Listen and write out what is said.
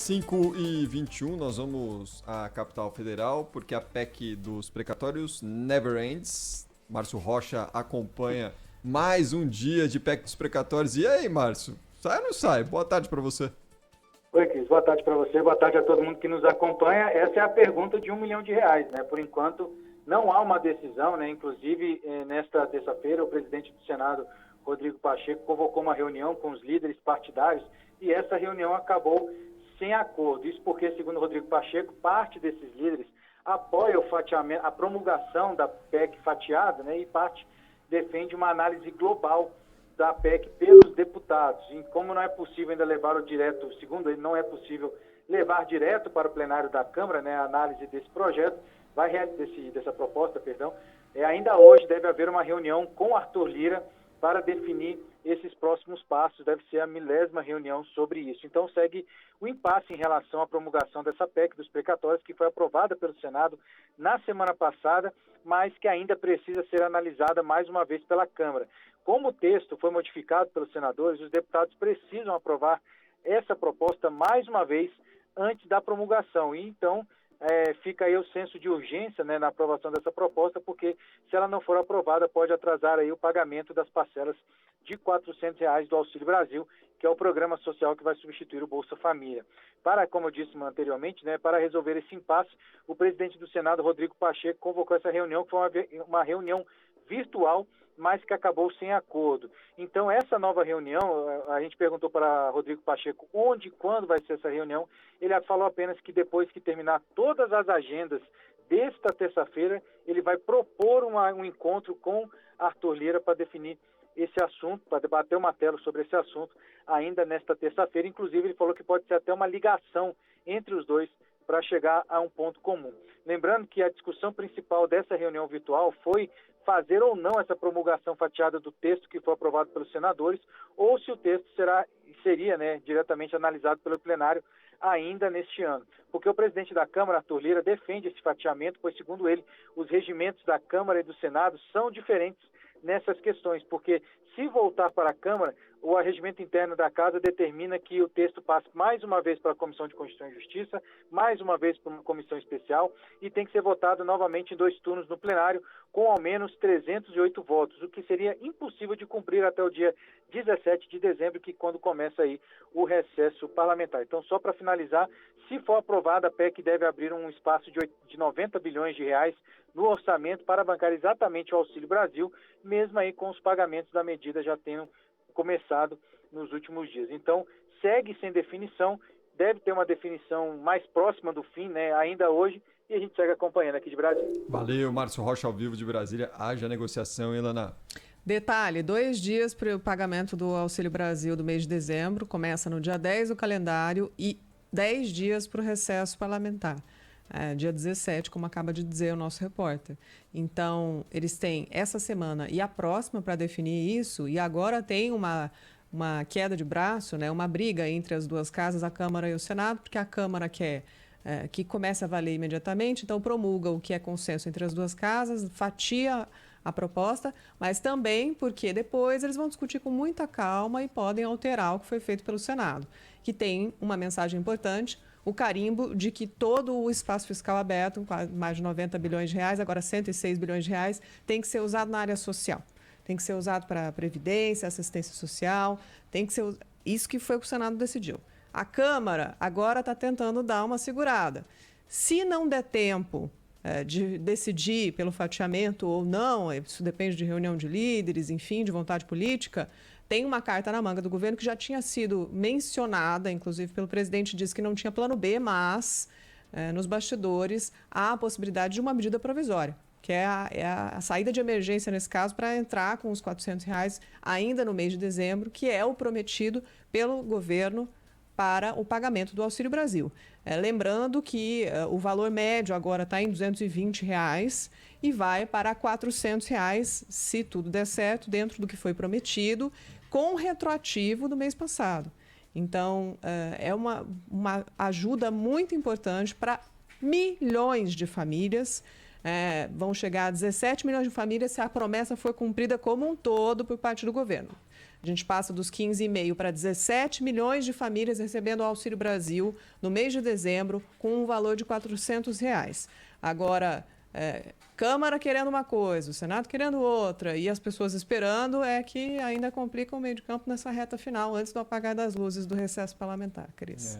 5h21, nós vamos à capital federal, porque a PEC dos precatórios never ends. Márcio Rocha acompanha mais um dia de PEC dos precatórios. E aí, Márcio? Sai ou não sai? Boa tarde para você. Oi, Cris. Boa tarde para você, boa tarde a todo mundo que nos acompanha. Essa é a pergunta de R$1 milhão, né? Por enquanto, não há uma decisão, né? Inclusive, nesta terça-feira, o presidente do Senado, Rodrigo Pacheco, convocou uma reunião com os líderes partidários e essa reunião acabou sem acordo. Isso porque, segundo Rodrigo Pacheco, parte desses líderes apoia o fatiamento, a promulgação da PEC fatiada, né? E parte defende uma análise global da PEC pelos deputados. E como não é possível ainda levar o direto, segundo ele, não é possível levar direto para o plenário da Câmara, né, a análise desse projeto, dessa proposta, ainda hoje deve haver uma reunião com Arthur Lira para definir esses próximos passos. Deve ser a 1000ª reunião sobre isso. Então segue o impasse em relação à promulgação dessa PEC dos precatórios, que foi aprovada pelo Senado na semana passada, mas que ainda precisa ser analisada mais uma vez pela Câmara. Como o texto foi modificado pelos senadores, os deputados precisam aprovar essa proposta mais uma vez antes da promulgação. E então fica aí o senso de urgência, né, na aprovação dessa proposta, porque se ela não for aprovada pode atrasar aí o pagamento das parcelas de R$400 do Auxílio Brasil, que é o programa social que vai substituir o Bolsa Família. Como eu disse anteriormente, né, para resolver esse impasse, o presidente do Senado, Rodrigo Pacheco, convocou essa reunião, que foi uma reunião virtual, mas que acabou sem acordo. Então, essa nova reunião, a gente perguntou para Rodrigo Pacheco onde e quando vai ser essa reunião. Ele falou apenas que depois que terminar todas as agendas desta terça-feira, ele vai propor um encontro com Arthur Lira para definir esse assunto, para debater o martelo sobre esse assunto ainda nesta terça-feira. Inclusive, ele falou que pode ser até uma ligação entre os dois para chegar a um ponto comum. Lembrando que a discussão principal dessa reunião virtual foi fazer ou não essa promulgação fatiada do texto que foi aprovado pelos senadores, ou se o texto seria, né, diretamente analisado pelo plenário ainda neste ano. Porque o presidente da Câmara, Arthur Lira, defende esse fatiamento, pois, segundo ele, os regimentos da Câmara e do Senado são diferentes nessas questões, porque se voltar para a Câmara, o regimento interno da Casa determina que o texto passe mais uma vez para a Comissão de Constituição e Justiça, mais uma vez para uma comissão especial e tem que ser votado novamente em 2 turnos no plenário com ao menos 308 votos, o que seria impossível de cumprir até o dia 17 de dezembro, que quando começa aí o recesso parlamentar. Então, só para finalizar, se for aprovada, a PEC deve abrir um espaço de R$90 bilhões no orçamento para bancar exatamente o Auxílio Brasil, mesmo aí com os pagamentos da medida já tendo começado nos últimos dias. Então, segue sem definição, deve ter uma definição mais próxima do fim, né, ainda hoje, e a gente segue acompanhando aqui de Brasília. Valeu, Márcio Rocha ao vivo de Brasília. Haja negociação, hein, Lana? Detalhe, 2 dias para o pagamento do Auxílio Brasil do mês de dezembro, começa no dia 10 do calendário e 10 dias para o recesso parlamentar. Dia 17, como acaba de dizer o nosso repórter. Então, eles têm essa semana e a próxima para definir isso, e agora tem uma queda de braço, né, uma briga entre as duas casas, a Câmara e o Senado, porque a Câmara quer que comece a valer imediatamente, então promulga o que é consenso entre as duas casas, fatia a proposta, mas também porque depois eles vão discutir com muita calma e podem alterar o que foi feito pelo Senado, que tem uma mensagem importante, o carimbo de que todo o espaço fiscal aberto, mais de R$90 bilhões, agora R$106 bilhões, tem que ser usado na área social. Tem que ser usado para previdência, assistência social, tem que ser isso que foi o que o Senado decidiu. A Câmara agora está tentando dar uma segurada. Se não der tempo de decidir pelo fatiamento ou não, isso depende de reunião de líderes, enfim, de vontade política, tem uma carta na manga do governo que já tinha sido mencionada, inclusive pelo presidente, disse que não tinha plano B, mas nos bastidores há a possibilidade de uma medida provisória, que é a saída de emergência nesse caso para entrar com os R$400 ainda no mês de dezembro, que é o prometido pelo governo para o pagamento do Auxílio Brasil. Lembrando que o valor médio agora está em R$220 e vai para R$400, se tudo der certo, dentro do que foi prometido, com o retroativo do mês passado. Então, é uma ajuda muito importante para milhões de famílias. Vão chegar a 17 milhões de famílias se a promessa for cumprida como um todo por parte do governo. A gente passa dos 15,5 para 17 milhões de famílias recebendo o Auxílio Brasil no mês de dezembro, com um valor de R$ 400. Agora, Câmara querendo uma coisa, o Senado querendo outra, e as pessoas esperando, é que ainda complica o meio de campo nessa reta final, antes do apagar das luzes do recesso parlamentar, Cris.